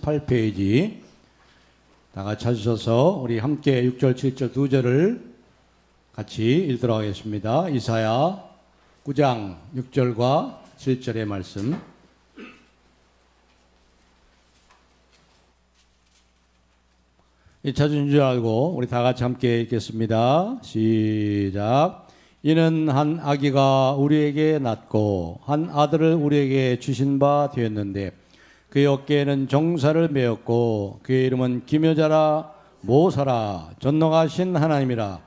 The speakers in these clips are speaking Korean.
28페이지 다 같이 찾으셔서 우리 함께 6절, 7절 두 절을 같이 읽도록 하겠습니다. 이사야 9장 6절과 7절의 말씀. 찾은 줄 알고 우리 다 같이 함께 읽겠습니다. 시작. 이는 한 아기가 우리에게 낳고 한 아들을 우리에게 주신 바 되었는데 그의 어깨에는 정사를 메었고 그의 이름은 기묘자라 모사라 전능하신 하나님이라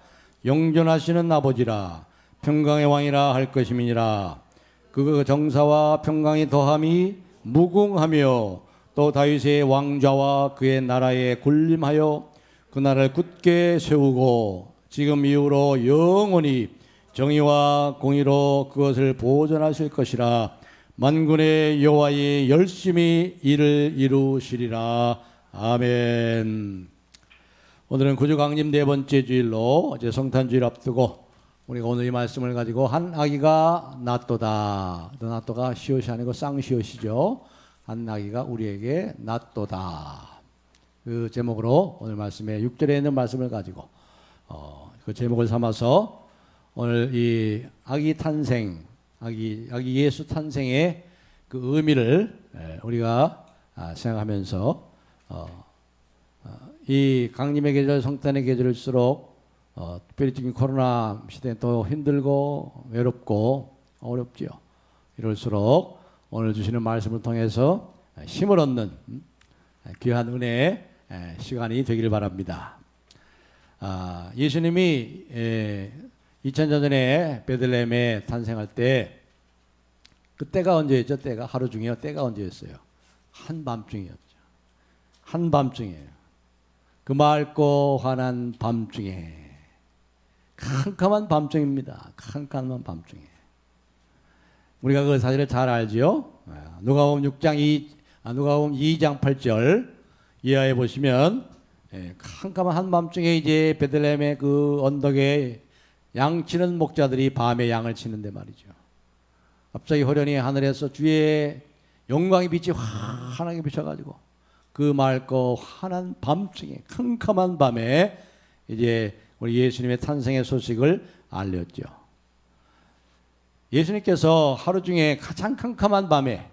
영존하시는 아버지라 평강의 왕이라 할 것임이니라. 그 정사와 평강이 더함이 무궁하며 또 다윗의 왕좌와 그의 나라에 군림하여 그 나라를 굳게 세우고 지금 이후로 영원히 정의와 공의로 그것을 보존하실 것이라. 만군의 여호와의 열심히 이를 이루시리라. 아멘. 오늘은 구주강림 네 번째 주일로 이제 성탄주일 앞두고 우리가 오늘 이 말씀을 가지고 한 아기가 낳도다. 낳도가 시옷이 아니고 쌍시옷이죠. 한 아기가 우리에게 낳도다. 그 제목으로 오늘 말씀에 6절에 있는 말씀을 가지고 그 제목을 삼아서 오늘 이 아기 탄생, 아기 예수 탄생의 그 의미를 우리가 생각하면서 이 강림의 계절, 성탄의 계절일수록 특별히 지금 코로나 시대에 또 힘들고 외롭고 어렵지요. 이럴수록 오늘 주시는 말씀을 통해서 힘을 얻는 귀한 은혜의 시간이 되기를 바랍니다. 예수님이 2000년 전에 베들레헴에 탄생할 때 그때가 언제였죠? 때가 하루 중이요? 때가 언제였어요? 한밤중이었죠. 한밤중이에요. 그 맑고 환한 밤중에 캄캄한 밤중입니다. 캄캄한 밤중에 우리가 그 사실을 잘 알지요. 누가복음 2장 8절 이하에 보시면 캄캄한 한밤중에 이제 베들레헴의 그 언덕에 양 치는 목자들이 밤에 양을 치는데 말이죠. 갑자기 호련히 하늘에서 주의 영광의 빛이 환하게 비춰가지고 그 맑고 환한 밤중에 캄캄한 밤에 이제 우리 예수님의 탄생의 소식을 알렸죠. 예수님께서 하루 중에 가장 캄캄한 밤에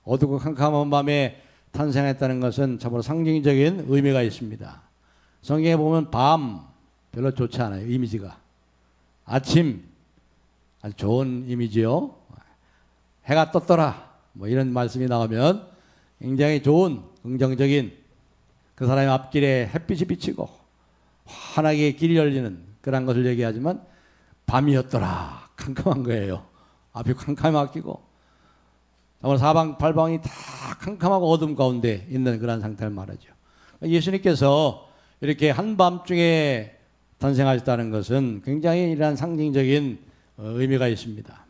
어둡고 캄캄한 밤에 탄생했다는 것은 참으로 상징적인 의미가 있습니다. 성경에 보면 밤 별로 좋지 않아요. 이미지가. 아침 아주 좋은 이미지요. 해가 떴더라 뭐 이런 말씀이 나오면 굉장히 좋은 긍정적인 그 사람의 앞길에 햇빛이 비치고 환하게 길이 열리는 그런 것을 얘기하지만 밤이었더라 캄캄한 거예요. 앞이 캄캄히 막히고 사방팔방이 다 캄캄하고 어둠 가운데 있는 그런 상태를 말하죠. 예수님께서 이렇게 한밤중에 탄생하셨다는 것은 굉장히 이러한 상징적인 의미가 있습니다.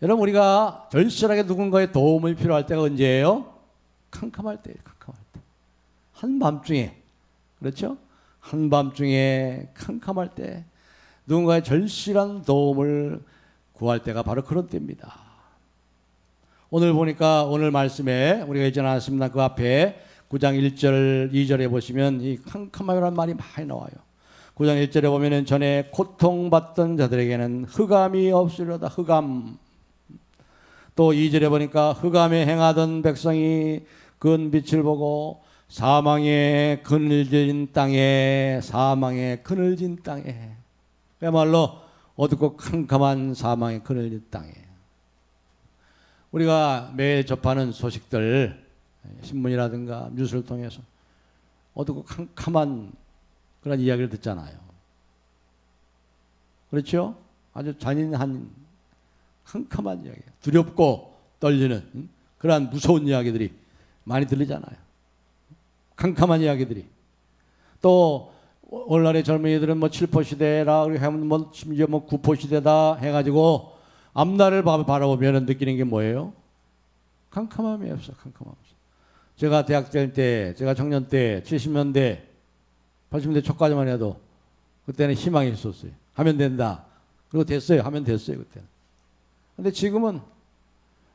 여러분 우리가 절실하게 누군가의 도움이 필요할 때가 언제예요? 캄캄할 때예요. 캄캄할 때. 한밤중에. 그렇죠? 한밤중에 캄캄할 때 누군가의 절실한 도움을 구할 때가 바로 그런 때입니다. 오늘 보니까 오늘 말씀에 우리가 읽지 않았습니다. 그 앞에 9장 1절 2절에 보시면 이 캄캄하라는 말이 많이 나와요. 9장 1절에 보면은 전에 고통받던 자들에게는 흑암이 없으려다. 흑암. 또 2절에 보니까 흑암에 행하던 백성이 큰 빛을 보고 사망의 그늘진 땅에 그야말로 어둡고 캄캄한 사망의 그늘진 땅에 우리가 매일 접하는 소식들 신문이라든가 뉴스를 통해서 어둡고 캄캄한 그런 이야기를 듣잖아요. 그렇죠? 아주 잔인한 캄캄한 이야기, 두렵고 떨리는 그러한 무서운 이야기들이 많이 들리잖아요. 캄캄한 이야기들이. 또 오늘날의 젊은이들은 뭐 7포 시대라 하면 뭐 심지어 뭐 9포 시대다 해가지고 앞날을 바라보면 느끼는 게 뭐예요? 캄캄함이 없어. 캄캄함 없어. 제가 대학 다닐 때, 제가 청년 때 70년대 80년대 초까지만 해도 그때는 희망이 있었어요. 하면 된다. 그리고 됐어요. 하면 됐어요. 그때는. 근데 지금은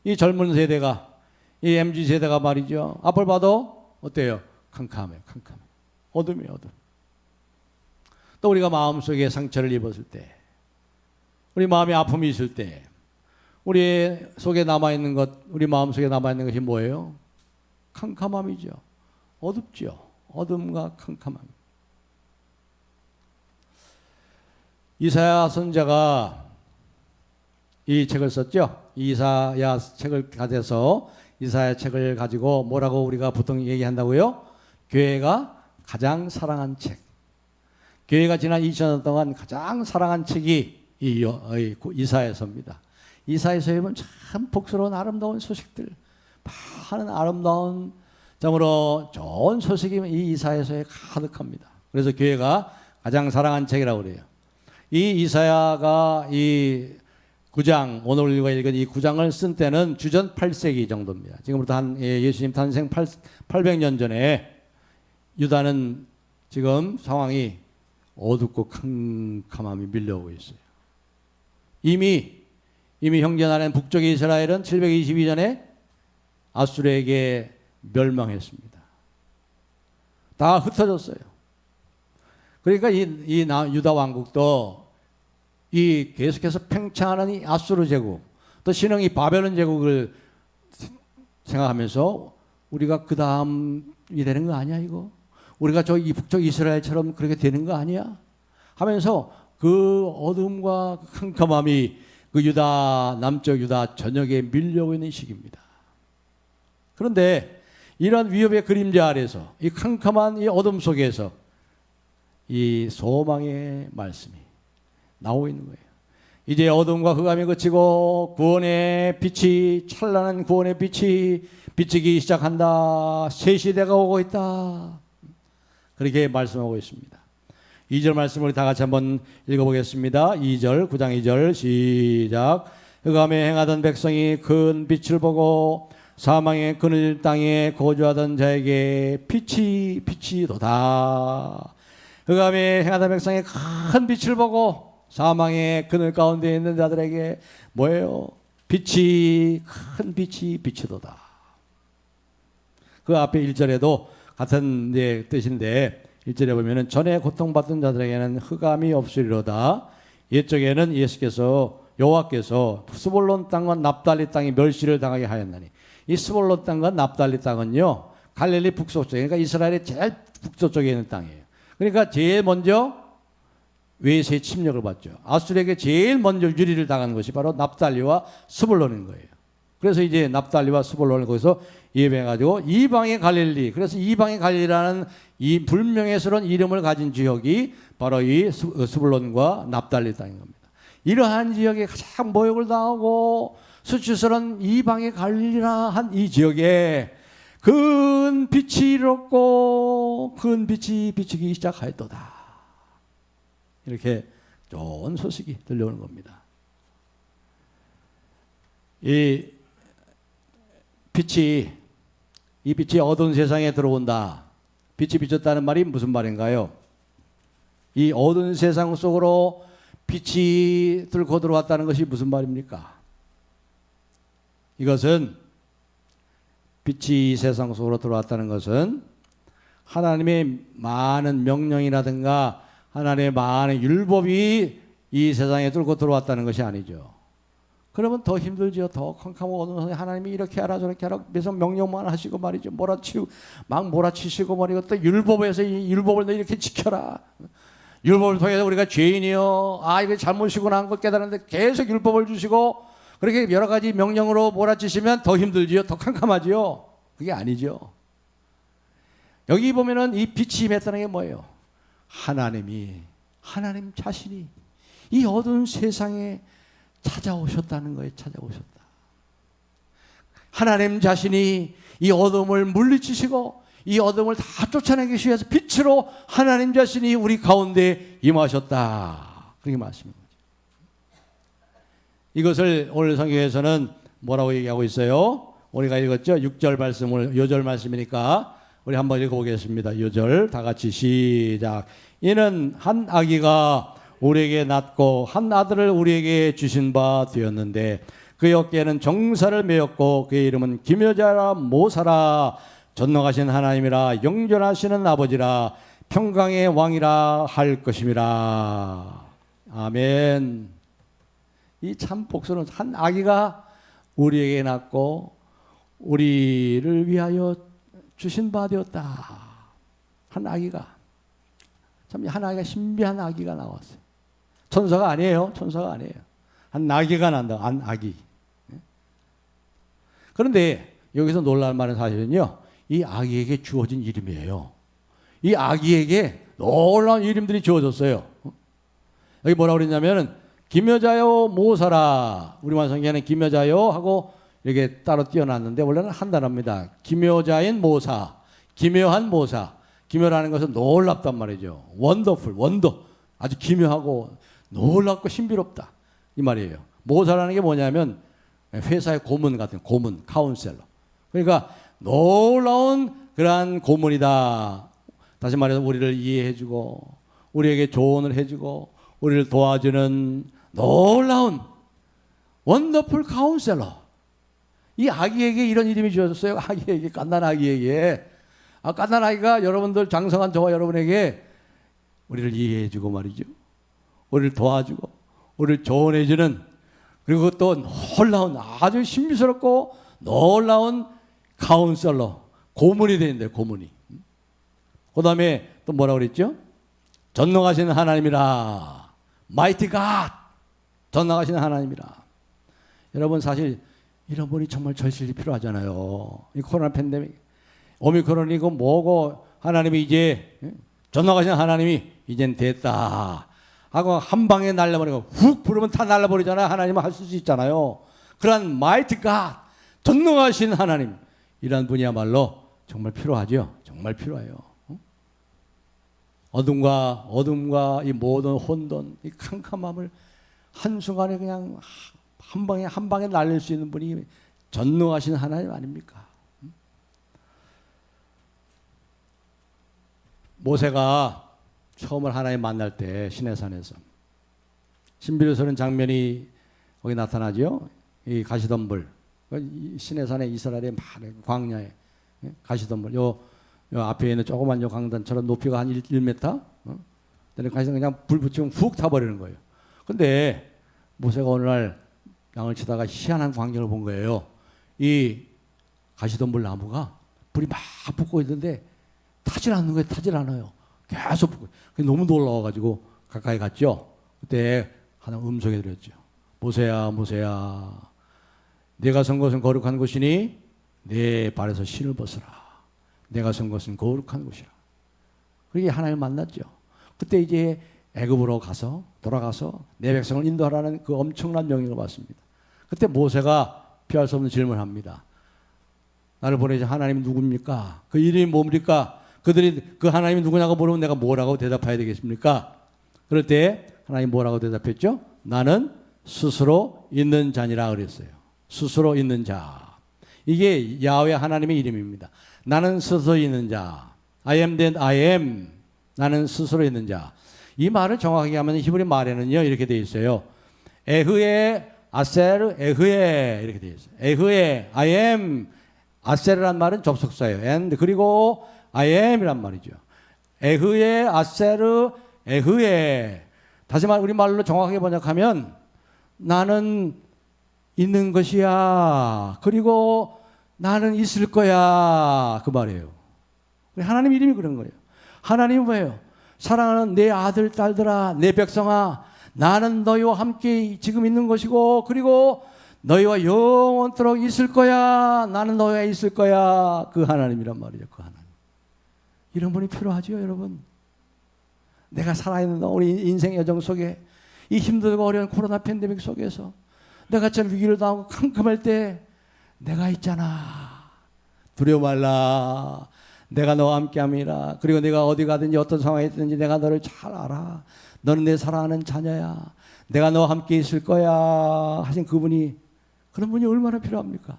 이 젊은 세대가 이 MZ 세대가 말이죠. 앞을 봐도 어때요? 캄캄해요. 캄캄해. 어둠이에요. 어둠. 또 우리가 마음속에 상처를 입었을 때, 우리 마음에 아픔이 있을 때, 우리 속에 남아있는 것, 우리 마음속에 남아있는 것이 뭐예요? 캄캄함이죠. 어둡죠. 어둠과 캄캄함. 이사야 선지자가 이 책을 썼죠. 이사야 책을 가져서 이사야 책을 가지고 뭐라고 우리가 보통 얘기한다고요? 교회가 가장 사랑한 책. 교회가 지난 2000년 동안 가장 사랑한 책이 이 이사야서입니다. 이사야서에 보면 참 복스러운 아름다운 소식들, 많은 아름다운 참으로 좋은 소식이 이 이사야서에 가득합니다. 그래서 교회가 가장 사랑한 책이라고 그래요. 이 이사야가 이 9장, 오늘 우리가 읽은 이 9장을 쓴 때는 주전 8세기 정도입니다. 지금부터 예수님 탄생 800년 전에 유다는 지금 상황이 어둡고 캄캄함이 밀려오고 있어요. 이미 형제나라인 북쪽의 이스라엘은 722년에 아수르에게 멸망했습니다. 다 흩어졌어요. 그러니까 이 유다 왕국도 이 계속해서 팽창하는 이 아수르 제국, 또 신흥이 바벨론 제국을 생각하면서 우리가 그 다음이 되는 거 아니야 이거? 우리가 이 북쪽 이스라엘처럼 그렇게 되는 거 아니야? 하면서 그 어둠과 캄캄함이 그 유다 남쪽 유다 전역에 밀려오고 있는 시기입니다. 그런데 이런 위협의 그림자 아래서 이 캄캄한 이 어둠 속에서 이 소망의 말씀이 나오고 있는 거예요. 이제 어둠과 흑암이 그치고 구원의 빛이 찬란한 구원의 빛이 비치기 시작한다. 새 시대가 오고 있다. 그렇게 말씀하고 있습니다. 2절 말씀을 우리 다 같이 한번 읽어보겠습니다. 2절 9장 2절 시작. 흑암에 행하던 백성이 큰 빛을 보고 사망의 그늘 땅에 거주하던 자에게 빛이 도다. 흑암에 행하던 백성이 큰 빛을 보고 사망의 그늘 가운데 있는 자들에게 뭐예요? 큰 빛이 비치도다. 그 앞에 1절에도 같은 뜻인데 1절에 보면은 전에 고통받던 자들에게는 흑암이 없으리로다. 옛적에는 여호와께서 스볼론 땅과 납달리 땅이 멸시를 당하게 하였나니, 이 스볼론 땅과 납달리 땅은요 갈릴리 북서쪽, 그러니까 이스라엘의 제일 북서쪽에 있는 땅이에요. 그러니까 제일 먼저 외세의 침략을 받죠. 아수르에게 제일 먼저 유리를 당한 것이 바로 납달리와 스볼론인 거예요. 그래서 이제 납달리와 스볼론을 거기서 예배해가지고 이방의 갈릴리, 그래서 이방의 갈릴리라는 이 불명예스러운 이름을 가진 지역이 바로 이 스볼론과 납달리 땅인 겁니다. 이러한 지역에 가장 모욕을 당하고 수치스러운 이방의 갈릴리라한 이 지역에 큰 빛이 일었고 큰 빛이 비치기 시작하였도다. 이렇게 좋은 소식이 들려오는 겁니다. 이 빛이 어두운 세상에 들어온다. 빛이 비쳤다는 말이 무슨 말인가요? 이 어두운 세상 속으로 빛이 뚫고 들어왔다는 것이 무슨 말입니까? 이것은 빛이 세상 속으로 들어왔다는 것은 하나님의 많은 명령이라든가 하나님의 많은 율법이 이 세상에 뚫고 들어왔다는 것이 아니죠. 그러면 더 힘들죠. 더 캄캄하고 어두운 하나님이 이렇게 하라 저렇게 하라 계속 명령만 하시고 말이죠. 몰아치시고 말이고 또 율법에서 이 율법을 너 이렇게 지켜라. 율법을 통해서 우리가 죄인이요, 이거 잘못이구나 한 걸 깨달았는데 계속 율법을 주시고 그렇게 여러 가지 명령으로 몰아치시면 더 힘들지요. 더 캄캄하지요. 그게 아니죠. 여기 보면은 이 빛이 임했다는 게 뭐예요? 하나님 자신이 이 어두운 세상에 찾아오셨다는 거예요. 찾아오셨다. 하나님 자신이 이 어둠을 물리치시고 이 어둠을 다 쫓아내기 위해서 빛으로 하나님 자신이 우리 가운데 임하셨다. 그렇게 말씀인 거죠. 이것을 오늘 성경에서는 뭐라고 얘기하고 있어요? 우리가 읽었죠? 6절 말씀을, 요절 말씀이니까 우리 한번 읽어보겠습니다. 요절 다 같이 시작. 이는 한 아기가 우리에게 낳고 한 아들을 우리에게 주신 바 되었는데 그의 어깨에는 정사를 메었고 그의 이름은 기묘자라 모사라 전능하신 하나님이라 영존하시는 아버지라 평강의 왕이라 할 것임이라. 아멘. 이 참 복수는 한 아기가 우리에게 낳고 우리를 위하여 주신 바 되었다. 한 아기가, 참 한 아기가, 신비한 아기가 나왔어요. 천사가 아니에요. 천사가 아니에요. 한 아기가 난다. 한 아기. 그런데 여기서 놀랄 만한 사실은요, 이 아기에게 주어진 이름이에요. 이 아기에게 놀라운 이름들이 주어졌어요. 여기 뭐라고 그랬냐면은 기묘자요 모사라. 우리말 성경에는 기묘자요 하고 이렇게 따로 띄어놨는데 원래는 한 단어입니다. 기묘자인 모사, 기묘한 모사. 기묘라는 것은 놀랍단 말이죠. 원더풀, 원더. 아주 기묘하고 놀랍고 신비롭다. 이 말이에요. 모사라는 게 뭐냐면 회사의 고문 같은, 고문, 카운셀러. 그러니까 놀라운 그러한 고문이다. 다시 말해서 우리를 이해해주고 우리에게 조언을 해주고 우리를 도와주는 놀라운 원더풀 카운셀러. 이 아기에게 이런 이름이 주어졌어요. 아기에게, 갓난 아기에게. 갓난 아기가 여러분들, 장성한 저와 여러분에게 우리를 이해해주고 말이죠. 우리를 도와주고 우리를 조언해주는, 그리고 또 놀라운, 아주 신비스럽고 놀라운 카운셀러, 고문이 되는데, 고문이. 그 다음에 또 뭐라고 그랬죠? 전능하신 하나님이라. Mighty God. 전능하신 하나님이라. 여러분, 사실 이런 분이 정말 절실히 필요하잖아요. 이 코로나 팬데믹, 오미크론이고 뭐고, 하나님이 이제, 전능하신 하나님이 이젠 됐다 하고 한 방에 날려버리고 훅 부르면 다 날려버리잖아요. 하나님은 하실 수 있잖아요. 그런 Mighty God, 전능하신 하나님, 이런 분이야말로 정말 필요하죠. 정말 필요해요. 어둠과 이 모든 혼돈, 이 캄캄함을 한순간에 그냥 한 방에 날릴 수 있는 분이 전능하신 하나님 아닙니까? 모세가 처음을 하나님 만날 때 시내산에서 신비로운 장면이 거기 나타나죠. 이 가시덤불, 시내산에 이스라엘의 많은 광야에 가시덤불, 요 앞에 있는 조그만 요 강단처럼 높이가 한 1m, 가시덤불 그냥 불 붙이면 훅 타버리는 거예요. 근데 모세가 어느 날 양을 치다가 희한한 광경을 본 거예요. 이 가시덤불 나무가 불이 막 붙고 있는데 타질 않는 거예요. 타질 않아요. 계속 붙고. 너무 놀라워가지고 가까이 갔죠. 그때 하나님 음성이 들렸죠. 모세야, 모세야, 내가 선 것은 거룩한 곳이니 내 발에서 신을 벗으라. 내가 선 것은 거룩한 곳이라. 그렇게 하나님을 만났죠. 그때 이제 애굽으로 돌아가서 내 백성을 인도하라는 그 엄청난 명령을 받습니다. 그때 모세가 피할 수 없는 질문을 합니다. 나를 보내신 하나님이 누굽니까? 그 이름이 뭡니까? 그들이 그 하나님이 누구냐고 물으면 내가 뭐라고 대답해야 되겠습니까? 그럴 때 하나님 뭐라고 대답했죠? 나는 스스로 있는 자니라 그랬어요. 스스로 있는 자. 이게 야훼 하나님의 이름입니다. 나는 스스로 있는 자. I am that I am. 나는 스스로 있는 자. 이 말을 정확하게 하면 히브리 말에는요 이렇게 되어 있어요. 에흐에 아세르 에흐에 이렇게 되어 있어요. 에흐에 I am. 아세르란 말은 접속사예요. and 그리고 I am이란 말이죠. 에흐에 아세르 에흐에. 다시 말 우리 말로 정확하게 번역하면 나는 있는 것이야. 그리고 나는 있을 거야. 그 말이에요. 하나님 이름이 그런 거예요. 하나님은 뭐예요? 사랑하는 내 아들 딸들아, 내 백성아, 나는 너희와 함께 지금 있는 것이고 그리고 너희와 영원토록 있을 거야. 나는 너희와 있을 거야. 그 하나님이란 말이죠. 그 하나님. 이런 분이 필요하죠, 여러분. 내가 살아있는 우리 인생 여정 속에 이 힘들고 어려운 코로나 팬데믹 속에서 내가 참 위기를 당하고 캄캄할 때 내가 있잖아. 두려워 말라. 내가 너와 함께함이라. 그리고 내가 어디 가든지 어떤 상황에 있든지 내가 너를 잘 알아. 너는 내 사랑하는 자녀야. 내가 너와 함께 있을 거야 하신 그분이, 그런 분이 얼마나 필요합니까?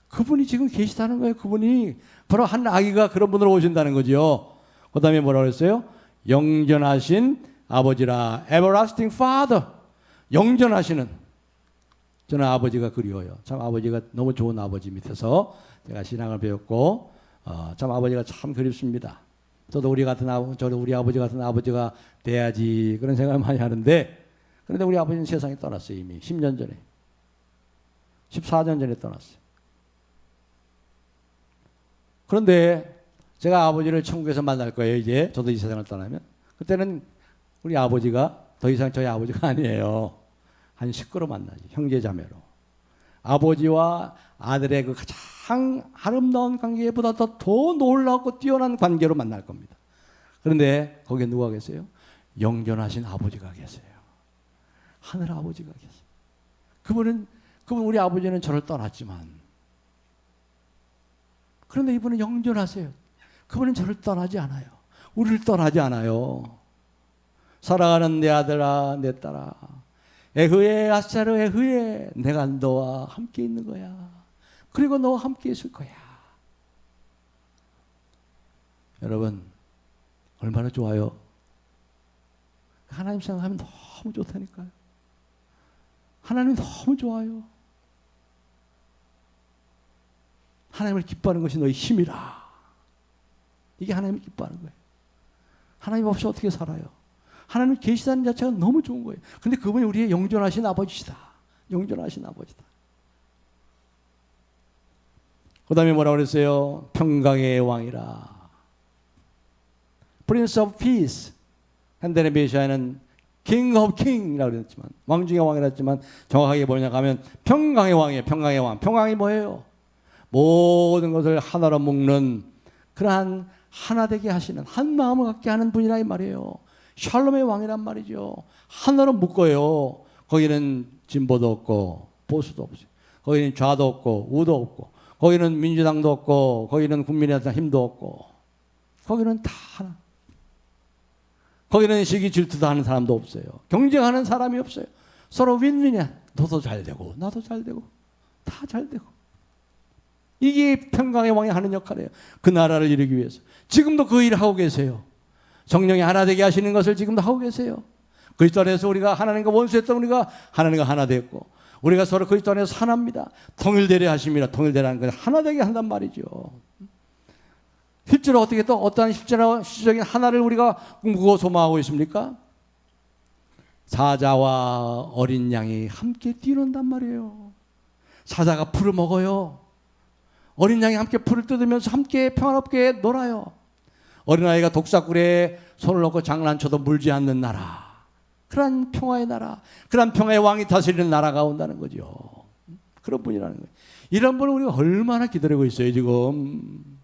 그분이 지금 계시다는 거예요. 그분이 바로 한 아기가 그런 분으로 오신다는 거죠. 그 다음에 뭐라고 했어요? 영전하신 아버지라. Everlasting Father. 영전하시는. 저는 아버지가 그리워요. 참 아버지가 너무 좋은 아버지 밑에서 제가 신앙을 배웠고 참 아버지가 참 그립습니다. 저도 우리 아버지 같은 아버지가 돼야지 그런 생각을 많이 하는데, 그런데 우리 아버지는 세상에 떠났어요. 이미 10년 전에, 14년 전에 떠났어요. 그런데 제가 아버지를 천국에서 만날 거예요. 이제 저도 이 세상을 떠나면. 그때는 우리 아버지가 더 이상 저희 아버지가 아니에요. 한 식구로 만나지, 형제 자매로. 아버지와 아들의 그 가장 아름다운 관계보다 더 놀랍고 뛰어난 관계로 만날 겁니다. 그런데 거기에 누가 계세요? 영존하신 아버지가 계세요. 하늘 아버지가 계세요. 그분 우리 아버지는 저를 떠났지만, 그런데 이분은 영존하세요. 그분은 저를 떠나지 않아요. 우리를 떠나지 않아요. 사랑하는 내 아들아, 내 딸아, 에흐에 아사르 에흐에, 내가 너와 함께 있는 거야. 그리고 너와 함께 있을 거야. 여러분, 얼마나 좋아요. 하나님 생각하면 너무 좋다니까요. 하나님 너무 좋아요. 하나님을 기뻐하는 것이 너의 힘이라. 이게 하나님을 기뻐하는 거예요. 하나님 없이 어떻게 살아요? 하나님 계시다는 자체가 너무 좋은 거예요. 근데 그분이 우리의 영존하신 아버지시다. 영존하신 아버지다. 그 다음에 뭐라고 그랬어요? 평강의 왕이라. Prince of Peace. 현대의 메시아는 King of King이라고 그랬지만, 왕 중의 왕이라 했지만, 정확하게 뭐냐 하면 평강의 왕이에요. 평강의 왕. 평강이 뭐예요? 모든 것을 하나로 묶는, 그러한 하나 되게 하시는, 한 마음을 갖게 하는 분이라 이 말이에요. 샬롬의 왕이란 말이죠. 하나로 묶어요. 거기는 진보도 없고 보수도 없어요. 거기는 좌도 없고 우도 없고, 거기는 민주당도 없고, 거기는 국민의힘도 없고, 거기는 다 하나. 거기는 시기 질투도 하는 사람도 없어요. 경쟁하는 사람이 없어요. 서로 윈윈이야. 너도 잘 되고 나도 잘 되고 다 잘 되고. 이게 평강의 왕이 하는 역할이에요. 그 나라를 이루기 위해서. 지금도 그 일을 하고 계세요. 성령이 하나 되게 하시는 것을 지금도 하고 계세요. 그리스도 안에서 우리가 하나님과 원수했던 우리가 하나님과 하나 됐고, 우리가 서로 그리스도 안에서 하나입니다. 통일되려 하심이라. 통일되라는 건 하나 되게 한단 말이죠. 실제로 어떻게 또 어떠한 실제적인 하나를 우리가 꿈꾸고 소망하고 있습니까? 사자와 어린 양이 함께 뛰는단 말이에요. 사자가 풀을 먹어요. 어린 양이 함께 풀을 뜯으면서 함께 평화롭게 놀아요. 어린아이가 독사꿀에 손을 넣고 장난쳐도 물지 않는 나라. 그런 평화의 나라, 그런 평화의 왕이 다스리는 나라가 온다는 거죠. 그런 분이라는 거예요. 이런 분을 우리가 얼마나 기다리고 있어요 지금.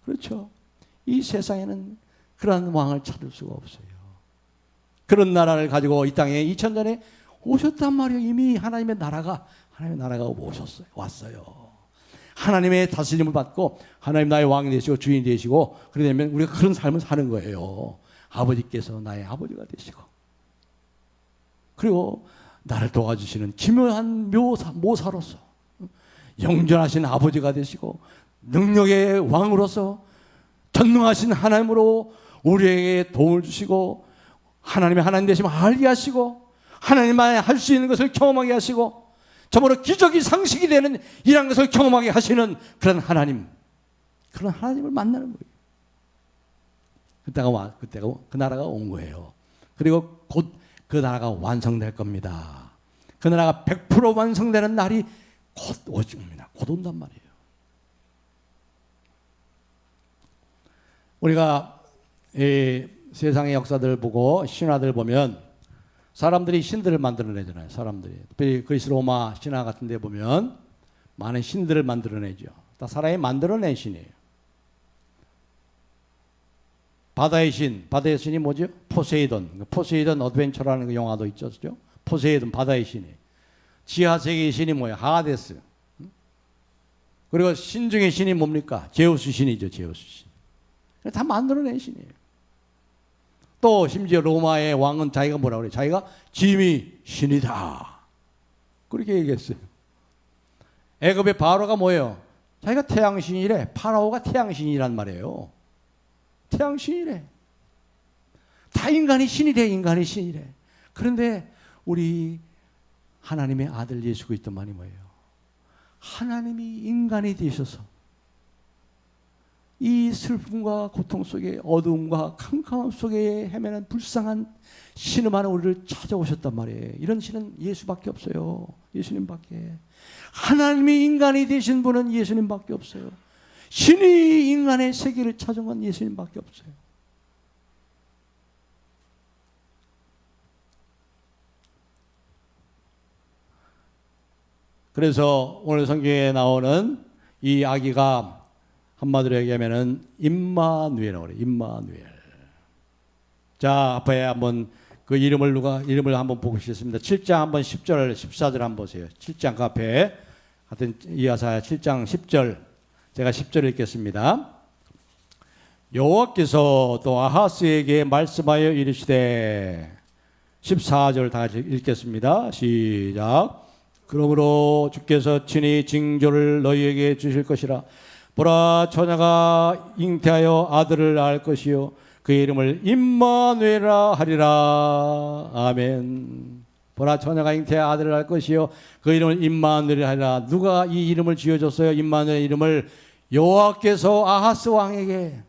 그렇죠. 이 세상에는 그런 왕을 찾을 수가 없어요. 그런 나라를 가지고 이 땅에 2000년에 오셨단 말이에요. 이미 하나님의 나라가 오셨어요. 왔어요. 하나님의 다스림을 받고 하나님 나의 왕이 되시고 주인이 되시고, 그러면 우리가 그런 삶을 사는 거예요. 아버지께서 나의 아버지가 되시고, 그리고 나를 도와주시는 기묘한 모사로서 영존하신 아버지가 되시고, 능력의 왕으로서 전능하신 하나님으로 우리에게 도움을 주시고, 하나님의 하나님 되심을 알게 하시고, 하나님만이 할 수 있는 것을 경험하게 하시고, 저보로 기적이 상식이 되는 이런 것을 경험하게 하시는 그런 하나님, 그런 하나님을 만나는 거예요. 그때가 그 나라가 온 거예요. 그리고 곧 그 나라가 완성될 겁니다. 그 나라가 100% 완성되는 날이 곧 오십니다. 곧 온단 말이에요. 우리가 이 세상의 역사들을 보고 신화들 보면 사람들이 신들을 만들어내잖아요. 사람들이 특별히 그리스 로마 신화 같은 데 보면 많은 신들을 만들어내죠. 다 사람이 만들어낸 신이에요. 바다의 신이 뭐죠? 포세이돈 어드벤처라는 그 영화도 있었죠. 포세이돈, 바다의 신이에요. 지하세계의 신이 뭐예요? 하데스. 그리고 신 중의 신이 뭡니까? 제우스 신이죠. 제우스 신. 다 만들어낸 신이에요. 또 심지어 로마의 왕은 자기가 뭐라고 그래요? 자기가 짐이 신이다. 그렇게 얘기했어요. 애굽의 바로가 뭐예요? 자기가 태양신이래. 파라오가 태양신이란 말이에요. 태양신이래. 다 인간이 신이래. 인간이 신이래. 그런데 우리 하나님의 아들 예수 그리스도 말이 뭐예요? 하나님이 인간이 되셔서 이 슬픔과 고통 속에 어두움과 캄캄함 속에 헤매는 불쌍한 신음하는 우리를 찾아오셨단 말이에요. 이런 신은 예수밖에 없어요. 예수님밖에. 하나님이 인간이 되신 분은 예수님밖에 없어요. 신이 인간의 세계를 찾은 건 예수님밖에 없어요. 그래서 오늘 성경에 나오는 이 아기가 한마디로 얘기하면은 임마누엘이라고 그래요. 임마누엘. 자, 앞에 한번 그 이름을 한번 보시겠습니다. 7장 한번 10절, 14절 한번 보세요. 7장 그 앞에 같은 이사야 7장 10절. 제가 10절 읽겠습니다. 여호와께서 또 아하스에게 말씀하여 이르시되 14절 다 같이 읽겠습니다. 시작. 그러므로 주께서 친히 징조를 너희에게 주실 것이라. 보라, 처녀가 잉태하여 아들을 낳을 것이요 그의 이름을 임마누엘이라 하리라. 아멘. 보라, 처녀가 잉태하여 아들을 낳을 것이요 그 이름을 임마누엘이라 하리라. 누가 이 이름을 지어줬어요? 임마누엘 이름을 여호와께서 아하스 왕에게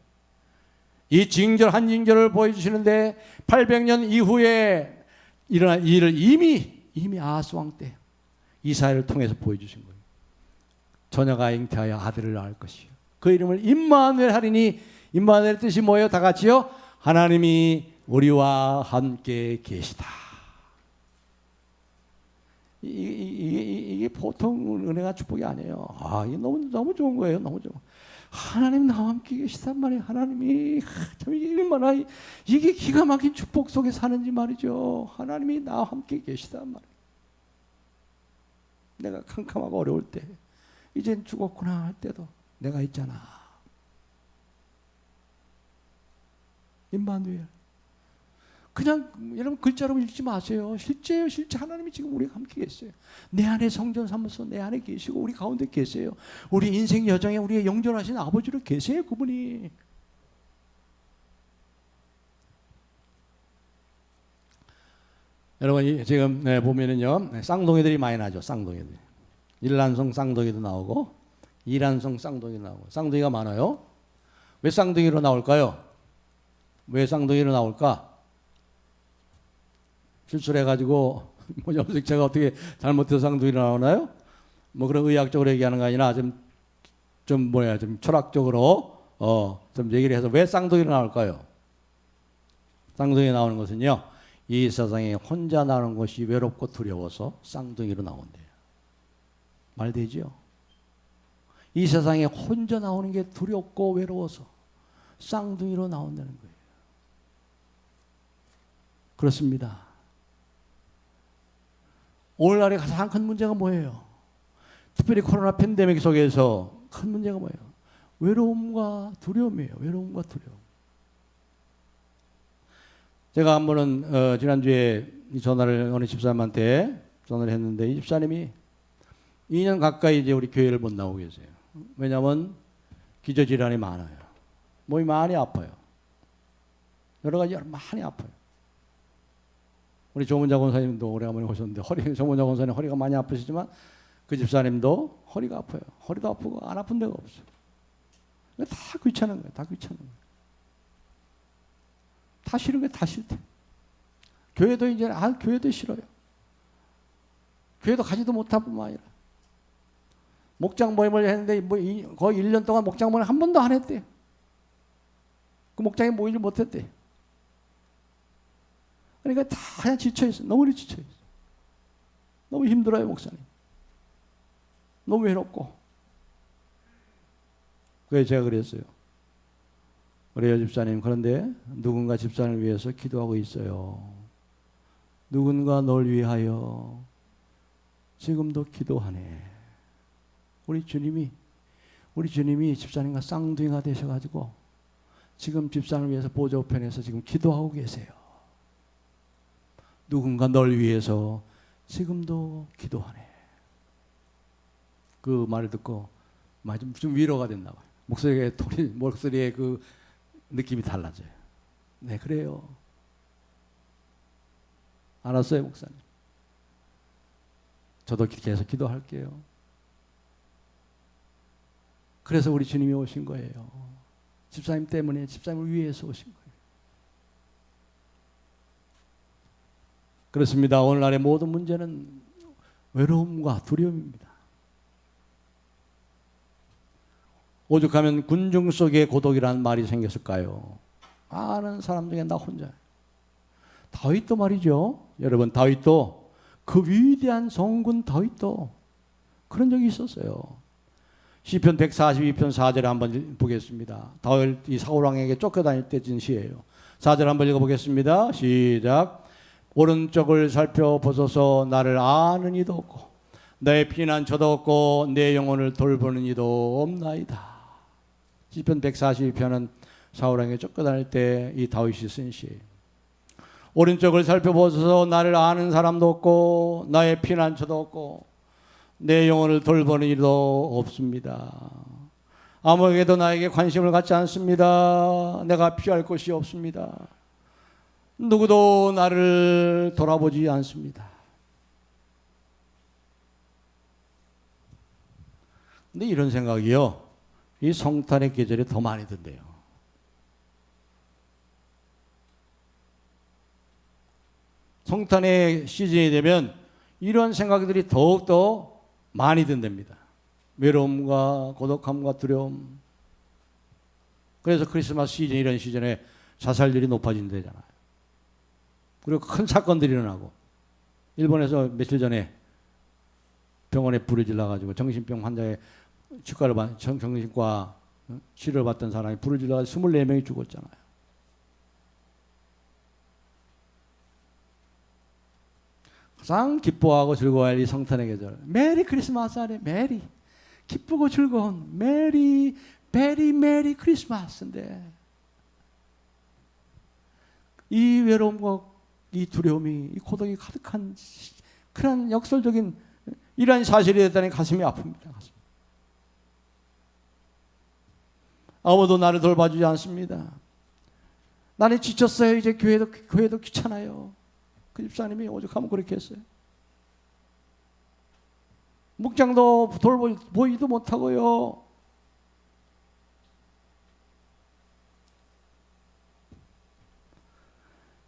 이 징조 한 징조를 보여주시는데 800년 이후에 일어난 일을 이미 아하스 왕 때 이사야를 통해서 보여주신 거예요. 처녀가 잉태하여 아들을 낳을 것이요 그 이름을 임마누엘 하리니. 임마누엘 뜻이 뭐예요? 다 같이요. 하나님이 우리와 함께 계시다. 이게 보통 은혜가 축복이 아니에요. 이게 너무 좋은 거예요. 너무 좋아. 하나님 나와 함께 계시단 말이에요. 하나님이 참 이게 얼마나 이게 기가 막힌 축복 속에 사는지 말이죠. 하나님이 나와 함께 계시단 말이에요. 내가 캄캄하고 어려울 때, 이젠 죽었구나 할 때도 내가 있잖아. 임마누엘. 그냥 여러분 글자로 읽지 마세요. 실제예요. 실제 하나님이 지금 우리가 함께 계세요. 내 안에 성전 삼아서 내 안에 계시고 우리 가운데 계세요. 우리 인생 여정에 우리의 영존하신 아버지로 계세요. 그분이. 여러분 지금 보면은요 쌍둥이들이 많이 나죠. 쌍둥이들. 일란성 쌍둥이도 나오고 이란성 쌍둥이도 나오고 쌍둥이가 많아요. 왜 쌍둥이로 나올까요? 왜 쌍둥이로 나올까? 실수를 해가지고 뭐 염색체가 어떻게 잘못해서 쌍둥이로 나오나요? 뭐 그런 의학적으로 얘기하는 거 아니라 좀 철학적으로 좀 얘기를 해서 왜 쌍둥이로 나올까요? 쌍둥이 나오는 것은요 이 세상에 혼자 나오는 것이 외롭고 두려워서 쌍둥이로 나온대요. 말 되죠? 이 세상에 혼자 나오는 게 두렵고 외로워서 쌍둥이로 나온다는 거예요. 그렇습니다. 오늘날의 가장 큰 문제가 뭐예요? 특별히 코로나 팬데믹 속에서 큰 문제가 뭐예요? 외로움과 두려움이에요. 외로움과 두려움. 제가 한 번은 지난주에 전화를 어느 집사님한테 전화를 했는데 이 집사님이 2년 가까이 이제 우리 교회를 못 나오고 계세요. 왜냐하면 기저질환이 많아요. 몸이 많이 아파요. 여러 가지 많이 아파요. 우리 조문자 권사님도 오래간만에 오셨는데 조문자 권사님 허리가 많이 아프시지만 그 집사님도 허리가 아파요. 허리도 아프고 안 아픈 데가 없어요. 다 귀찮은 거예요. 다 귀찮은 거예요. 다 싫은 게 다 싫대. 교회도 이제 교회도 싫어요. 교회도 가지도 못할 뿐만 아니라 목장 모임을 했는데 거의 1년 동안 목장 모임을 한 번도 안 했대요. 그 목장에 모이지 못했대요. 그러니까 다 그냥 지쳐있어. 너무 지쳐있어. 너무 힘들어요, 목사님. 너무 외롭고. 그래서 제가 그랬어요. 그래요, 집사님. 그런데 누군가 집사님을 위해서 기도하고 있어요. 누군가 널 위하여 지금도 기도하네. 우리 주님이 집사님과 쌍둥이가 되셔가지고 지금 집사님을 위해서 보좌 우편에서 지금 기도하고 계세요. 누군가 널 위해서 지금도 기도하네. 그 말을 듣고 좀 위로가 됐나 봐요. 목소리의 그 느낌이 달라져요. 네, 그래요. 알았어요, 목사님. 저도 계속 기도할게요. 그래서 우리 주님이 오신 거예요. 집사님 때문에, 집사님을 위해서 오신 거예요. 그렇습니다. 오늘날의 모든 문제는 외로움과 두려움입니다. 오죽하면 군중 속에 고독이라는 말이 생겼을까요? 많은 사람 중에 나 혼자. 다윗도 말이죠. 여러분, 다윗도, 그 위대한 성군 다윗도 그런 적이 있었어요. 시편 142편 4절에 한번 보겠습니다. 다윗이 사울왕에게 쫓겨다닐 때 진 시예요. 4절 한번 읽어보겠습니다. 시작. 오른쪽을 살펴보소서. 나를 아는 이도 없고 내 피난처도 없고 내 영혼을 돌보는 이도 없나이다. 시편 142편은 사울왕에게 쫓겨다닐 때 이 다윗이 쓴 시예요. 오른쪽을 살펴보소서. 나를 아는 사람도 없고 나의 피난처도 없고 내 영혼을 돌보는 이도 없습니다. 아무에게도 나에게 관심을 갖지 않습니다. 내가 피할 곳이 없습니다. 누구도 나를 돌아보지 않습니다. 근데 이런 생각이요, 이 성탄의 계절에 더 많이 든대요. 성탄의 시즌이 되면 이런 생각들이 더욱더 많이 든답니다. 외로움과 고독함과 두려움. 그래서 크리스마스 시즌, 이런 시즌에 자살률이 높아진대잖아요. 그리고 큰 사건들이 일어나고, 일본에서 며칠 전에 병원에 불을 질러가지고 정신병 환자의 정신과 치료를 받던 사람이 불을 질러가지고 24명이 죽었잖아요. 가장 기뻐하고 즐거워할 이 성탄의 계절, 메리 크리스마스 안에 메리, 기쁘고 즐거운 메리 크리스마스인데, 이 외로움과 이 두려움이, 이 고독이 가득한 그런 역설적인 이러한 사실이 됐다니 가슴이 아픕니다. 아무도 나를 돌봐주지 않습니다. 나는 지쳤어요. 이제 교회도 귀찮아요. 그 집사님이 오죽하면 그렇게 했어요. 목장도 돌보지도 못하고요.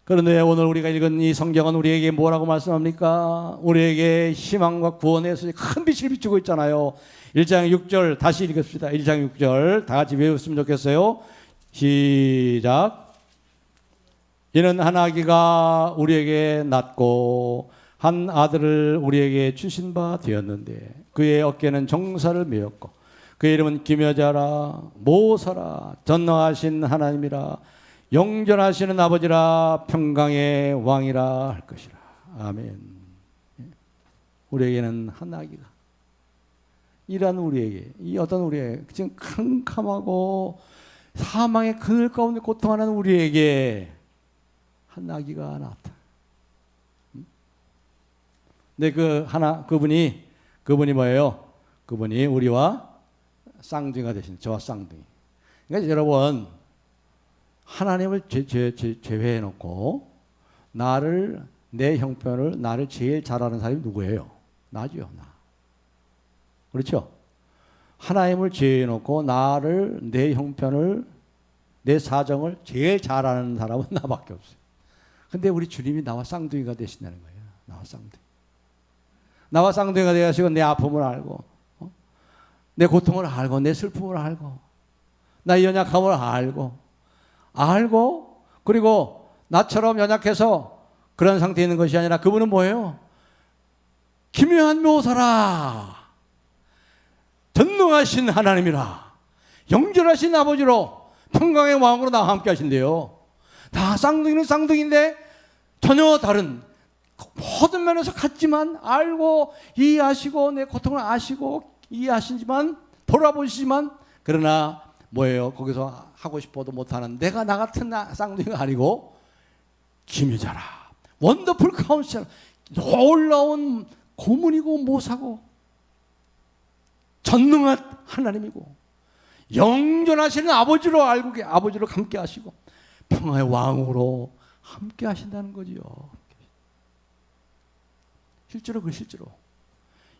그런데 오늘 우리가 읽은 이 성경은 우리에게 뭐라고 말씀합니까? 우리에게 희망과 구원의 큰 빛을 비추고 있잖아요. 1장 6절 다시 읽읍시다. 1장 6절 다 같이 외웠으면 좋겠어요. 시작. 이는 한 아기가 우리에게 낳고 한 아들을 우리에게 주신 바 되었는데 그의 어깨는 정사를 메었고 그의 이름은 기묘자라 모사라 전능하신 하나님이라 영존하시는 아버지라 평강의 왕이라 할 것이라. 아멘. 우리에게는 한 아기가, 이러한 우리에게, 이 어떤 우리에게 지금 캄캄하고 사망의 그늘 가운데 고통하는 우리에게 한 아기가 나왔다. 근데 그분이 뭐예요? 그분이 우리와 쌍둥이가 되신, 저와 쌍둥이. 그러니까 여러분, 하나님을 제외해 놓고 내 형편을, 나를 제일 잘 아는 사람이 누구예요? 나죠, 나. 그렇죠? 하나님을 제외해 놓고 내 형편을, 내 사정을 제일 잘 아는 사람은 나밖에 없어요. 근데 우리 주님이 나와 쌍둥이가 되신다는 거예요. 나와 쌍둥이가 되시고 내 아픔을 알고, 내 고통을 알고, 내 슬픔을 알고, 나의 연약함을 알고, 그리고 나처럼 연약해서 그런 상태에 있는 것이 아니라 그분은 뭐예요? 기묘한 묘사라, 전능하신 하나님이라, 영존하신 아버지로, 평강의 왕으로 나와 함께 하신대요. 다 쌍둥이는 쌍둥이인데 전혀 다른, 모든 면에서 같지만 알고 이해하시고 내 고통을 아시고 이해하시지만 돌아보시지만, 그러나 뭐예요? 거기서 하고 싶어도 못하는 내가 나 같은 쌍둥이가 아니고 기묘자라, 원더풀 카운셀, 놀라운 고문이고 모사고 전능한 하나님이고 영존하시는 아버지로 아버지로 함께 하시고 평화의 왕으로 함께 하신다는 거지요. 실제로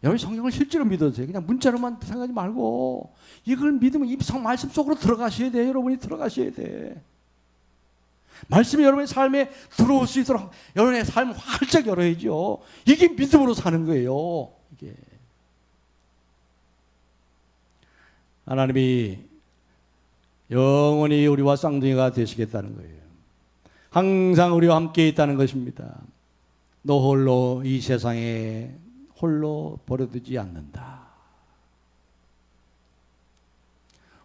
여러분이 성경을 실제로 믿어주세요. 그냥 문자로만 생각하지 말고 이걸 믿으면 이 말씀 속으로 들어가셔야 돼요. 여러분이 들어가셔야 돼. 말씀이 여러분의 삶에 들어올 수 있도록 여러분의 삶을 활짝 열어야죠. 이게 믿음으로 사는 거예요. 이게 하나님이 영원히 우리와 쌍둥이가 되시겠다는 거예요. 항상 우리와 함께 있다는 것입니다. 너 홀로 이 세상에 홀로 버려두지 않는다.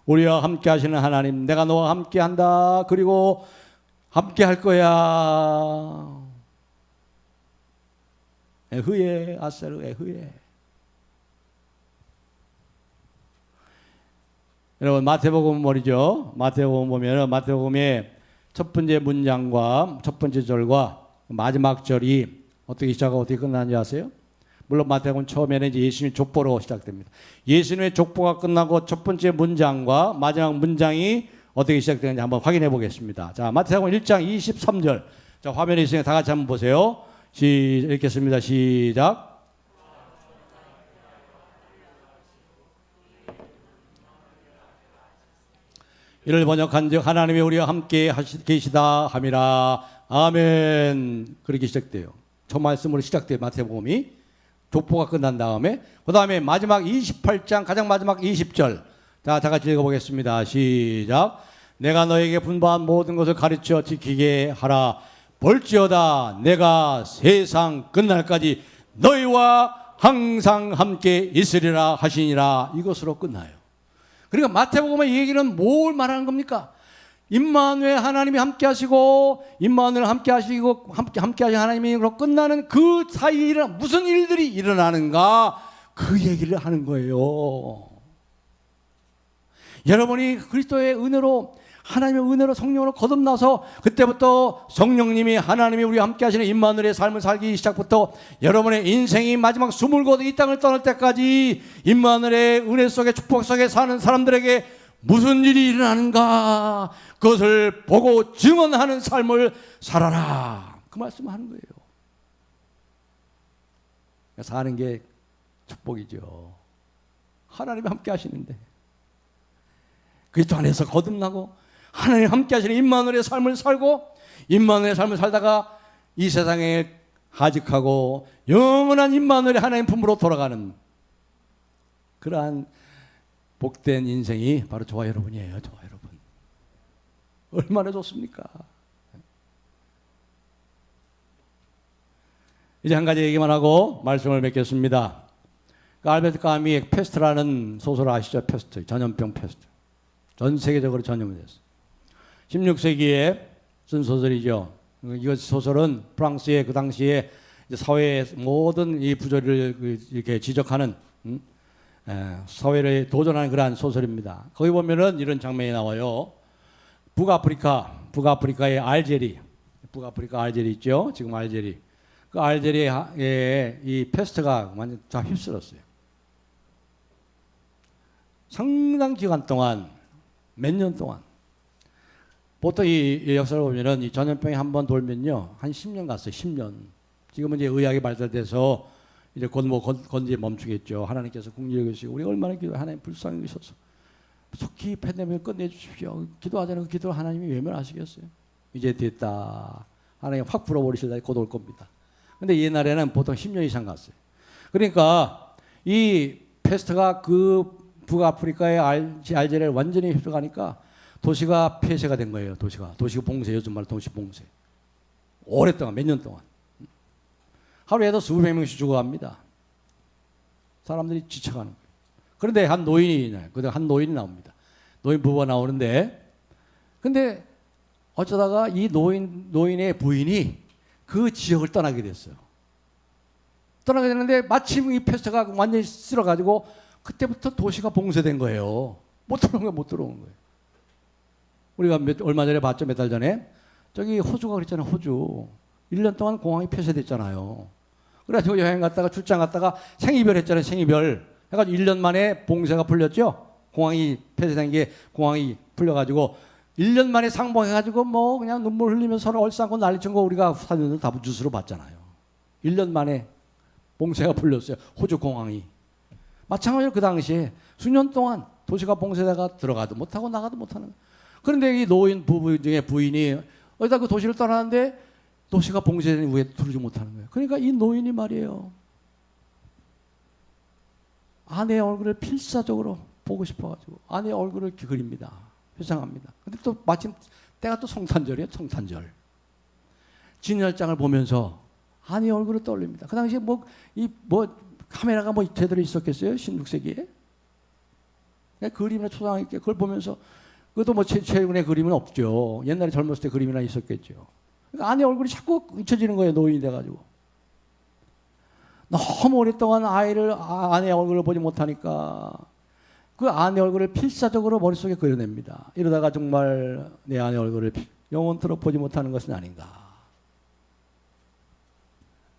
우리와 함께 하시는 하나님, 내가 너와 함께 한다. 그리고 함께 할 거야. 에흐에 아세르 에흐에. 여러분 마태복음 말이죠. 마태복음 보면 마태복음의 첫 번째 문장과 첫 번째 절과 마지막 절이 어떻게 시작하고 어떻게 끝나는지 아세요? 물론 마태복음 처음에는 이제 예수님의 족보로 시작됩니다. 예수님의 족보가 끝나고 첫 번째 문장과 마지막 문장이 어떻게 시작되는지 한번 확인해 보겠습니다. 자, 마태복음 1장 23절. 자, 화면에 있으니까 다 같이 한번 보세요. 읽겠습니다. 시작. 이를 번역한즉 하나님이 우리와 함께 계시다 함이라. 아멘. 그렇게 시작돼요. 저 말씀으로 시작돼요. 마태복음이 족보가 끝난 다음에 그 다음에 마지막 28장 가장 마지막 20절. 자, 다 같이 읽어보겠습니다. 시작. 내가 너에게 분부한 모든 것을 가르쳐 지키게 하라. 볼지어다 내가 세상 끝날까지 너희와 항상 함께 있으리라 하시니라. 이것으로 끝나요. 그러니까 마태복음의 이 얘기는 뭘 말하는 겁니까? 임마누엘 하나님이 함께 하시고 임마누엘 함께 하시고 함께 하신 하나님으로 끝나는 그 사이에 무슨 일들이 일어나는가 그 얘기를 하는 거예요. 여러분이 그리스도의 은혜로 하나님의 은혜로 성령으로 거듭나서 그때부터 성령님이 하나님이 우리와 함께 하시는 임마누엘의 삶을 살기 시작부터 여러분의 인생이 마지막 숨을 거둬 이 땅을 떠날 때까지 임마누엘의 은혜 속에 축복 속에 사는 사람들에게 무슨 일이 일어나는가 그것을 보고 증언하는 삶을 살아라. 그 말씀을 하는 거예요. 사는 게 축복이죠. 하나님이 함께 하시는데 그리스도 안에서 거듭나고 하나님 함께 하시는 임마누엘의 삶을 살고 임마누엘의 삶을 살다가 이 세상에 하직하고 영원한 임마누엘의 하나님 품으로 돌아가는 그러한 복된 인생이 바로 저와 여러분이에요. 저와 여러분. 얼마나 좋습니까? 이제 한 가지 얘기만 하고 말씀을 맺겠습니다. 알베르트 까미의 패스트라는 소설 아시죠? 패스트, 전염병 패스트. 전 세계적으로 전염이 됐어요. 16세기에 쓴 소설이죠. 이 소설은 프랑스의 그 당시에 사회의 모든 이 부조리를 이렇게 지적하는 사회를 도전하는 그러한 소설입니다. 거기 보면은 이런 장면이 나와요. 북아프리카의 알제리 있죠. 지금 알제리. 그 알제리에 이 페스트가 완전 다 휩쓸었어요. 상당 기간 동안 몇 년 동안 보통 이 역사를 보면은 이 전염병이 한번 돌면요 한 10년 갔어요. 10년. 지금은 이제 의학이 발달돼서 이제 곧 뭐 건지 멈추겠죠. 하나님께서 국리를 계시고 우리가 얼마나 기도 하나님 불쌍히 계셔서 속히 팬데믹을 끝내주십시오. 기도하자는 그 기도를 하나님이 외면하시겠어요? 이제 됐다. 하나님 확 불어버리실 날이 곧 올 겁니다. 근데 옛날에는 보통 10년 이상 갔어요. 그러니까 이 페스트가 그 북아프리카의 알제리를 완전히 휩쓸어가니까 도시가 폐쇄가 된 거예요. 도시가 봉쇄, 요즘 말로 도시 봉쇄. 오랫동안 몇 년 동안 하루에도 수백 명씩 죽어갑니다. 사람들이 지쳐가는 거예요. 그런데 한 노인이 나옵니다. 노인 부부가 나오는데 근데 어쩌다가 이 노인의 부인이 그 지역을 떠나게 됐어요. 떠나게 됐는데 마침 이 페스트가 완전히 쓸어가지고 그때부터 도시가 봉쇄된 거예요. 못 들어오는 거예요. 우리가 얼마 전에 봤죠. 몇 달 전에. 저기 호주가 그랬잖아요. 호주. 1년 동안 공항이 폐쇄됐잖아요. 그래가지고 여행 갔다가 출장 갔다가 생이별 했잖아요. 생이별. 해가지고 1년 만에 봉쇄가 풀렸죠. 공항이 폐쇄된 게 공항이 풀려가지고 1년 만에 상봉해가지고 뭐 그냥 눈물 흘리면서 서로 얼싸안고 난리친 거 우리가 사진들 다 뉴스로 봤잖아요. 1년 만에 봉쇄가 풀렸어요. 호주 공항이. 마찬가지로 그 당시에 수년 동안 도시가 봉쇄되가 들어가도 못하고 나가도 못하는 거예요. 그런데 이 노인 부부 중에 부인이 어디다 그 도시를 떠나는데 도시가 봉쇄된 이후에 들어오지 못하는 거예요. 그러니까 이 노인이 말이에요. 아내의 얼굴을 필사적으로 보고 싶어가지고 아내의 얼굴을 그립니다. 회상합니다. 근데 또 마침 때가 또 성탄절이에요. 성탄절. 진열장을 보면서 아내의 얼굴을 떠올립니다. 그 당시에 카메라가 제대로 있었겠어요? 16세기에? 그림이나 초등학교 그걸 보면서 그것도 최근에 그림은 없죠. 옛날에 젊었을 때 그림이나 있었겠죠. 그러니까 아내 얼굴이 자꾸 잊혀지는 거예요. 노인이 돼가지고. 너무 오랫동안 아내의 얼굴을 보지 못하니까 그 아내 얼굴을 필사적으로 머릿속에 그려냅니다. 이러다가 정말 내 아내 얼굴을 영원토록 보지 못하는 것은 아닌가.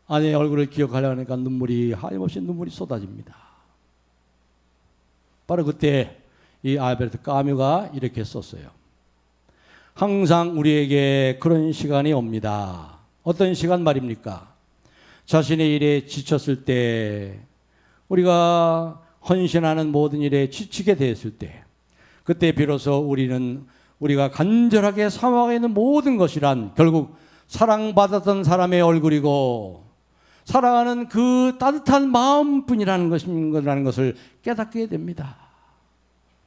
아내의 얼굴을 기억하려니까 하염없이 눈물이 쏟아집니다. 바로 그때 이 알베르트 까뮤가 이렇게 썼어요. 항상 우리에게 그런 시간이 옵니다. 어떤 시간 말입니까? 자신의 일에 지쳤을 때, 우리가 헌신하는 모든 일에 지치게 되었을 때, 그때 비로소 우리가 간절하게 사모하고 있는 모든 것이란 결국 사랑받았던 사람의 얼굴이고 사랑하는 그 따뜻한 마음뿐이라는 것을 깨닫게 됩니다.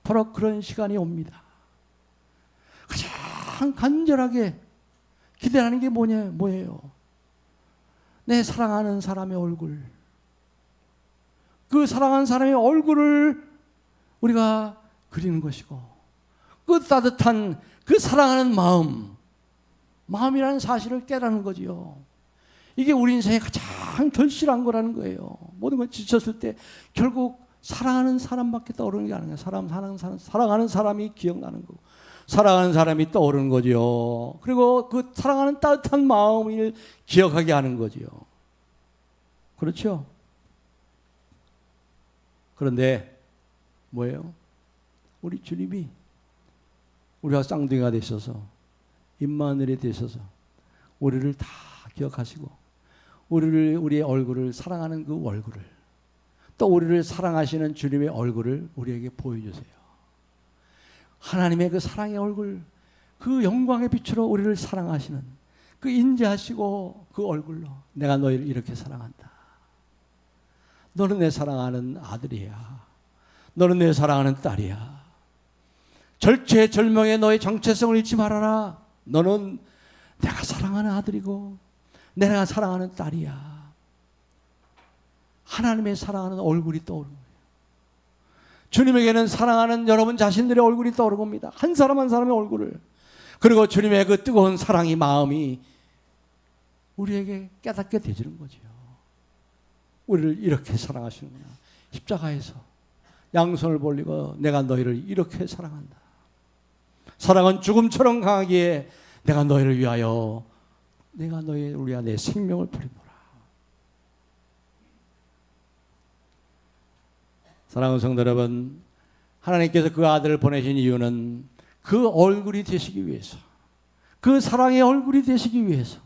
바로 그런 시간이 옵니다. 가장 간절하게 기대하는 게 뭐예요? 내 사랑하는 사람의 얼굴. 그 사랑하는 사람의 얼굴을 우리가 그리는 것이고, 그 따뜻한 그 사랑하는 마음이라는 사실을 깨닫는 거지요. 이게 우리 인생에 가장 절실한 거라는 거예요. 모든 걸 지쳤을 때 결국 사랑하는 사람밖에 떠오르는 게 아니에요. 사랑하는 사람이 기억나는 거고, 사랑하는 사람이 떠오르는 거죠. 그리고 그 사랑하는 따뜻한 마음을 기억하게 하는 거죠. 그렇죠? 그런데 뭐예요? 우리 주님이 우리가 쌍둥이가 되셔서 임마누엘이 되셔서 우리를 다 기억하시고 우리의 얼굴을 사랑하는 그 얼굴을, 또 우리를 사랑하시는 주님의 얼굴을 우리에게 보여주세요. 하나님의 그 사랑의 얼굴, 그 영광의 빛으로 우리를 사랑하시는 그 인자하시고 그 얼굴로 내가 너희를 이렇게 사랑한다. 너는 내 사랑하는 아들이야. 너는 내 사랑하는 딸이야. 절체절명의 너의 정체성을 잊지 말아라. 너는 내가 사랑하는 아들이고 내가 사랑하는 딸이야. 하나님의 사랑하는 얼굴이 떠오르는 거예요. 주님에게는 사랑하는 여러분 자신들의 얼굴이 떠오르는 겁니다. 한 사람 한 사람의 얼굴을. 그리고 주님의 그 뜨거운 사랑이 마음이 우리에게 깨닫게 되지는 거죠. 우리를 이렇게 사랑하시는구나. 십자가에서 양손을 벌리고 내가 너희를 이렇게 사랑한다. 사랑은 죽음처럼 강하기에 내가 너희를 위하여 내 생명을 버리노라. 사랑하는 성도 여러분, 하나님께서 그 아들을 보내신 이유는 그 얼굴이 되시기 위해서, 그 사랑의 얼굴이 되시기 위해서,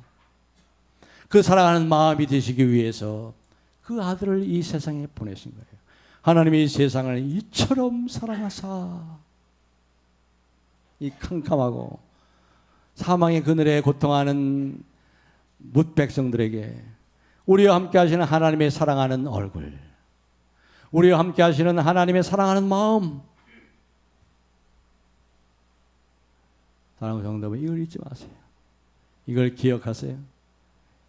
그 사랑하는 마음이 되시기 위해서 그 아들을 이 세상에 보내신 거예요. 하나님이 세상을 이처럼 사랑하사, 이 캄캄하고 사망의 그늘에 고통하는 뭇 백성들에게 우리와 함께 하시는 하나님의 사랑하는 얼굴, 우리와 함께 하시는 하나님의 사랑하는 마음. 사랑하는 성도 여러분, 이걸 잊지 마세요. 이걸 기억하세요.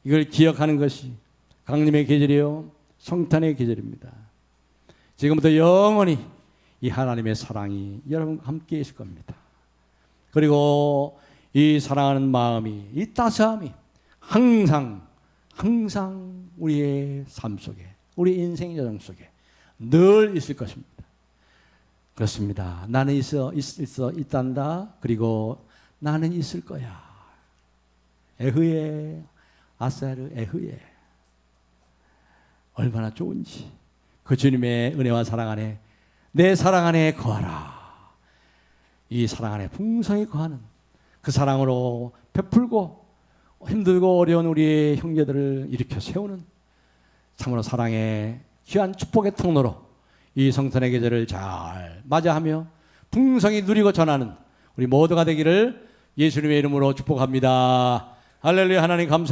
이걸 기억하는 것이 강림의 계절이요 성탄의 계절입니다. 지금부터 영원히 이 하나님의 사랑이 여러분과 함께 있을 겁니다. 그리고 이 사랑하는 마음이, 이 따스함이 항상 우리의 삶 속에, 우리 인생 여정 속에 늘 있을 것입니다. 그렇습니다. 나는 있단다. 그리고 나는 있을 거야. 에흐에, 아사르 에흐에. 얼마나 좋은지. 그 주님의 은혜와 사랑 안에, 내 사랑 안에 거하라. 이 사랑 안에 풍성히 거하는 그 사랑으로 베풀고 힘들고 어려운 우리의 형제들을 일으켜 세우는 참으로 사랑의 귀한 축복의 통로로 이 성탄의 계절을 잘 맞이하며 풍성히 누리고 전하는 우리 모두가 되기를 예수님의 이름으로 축복합니다. 할렐루야. 하나님 감사.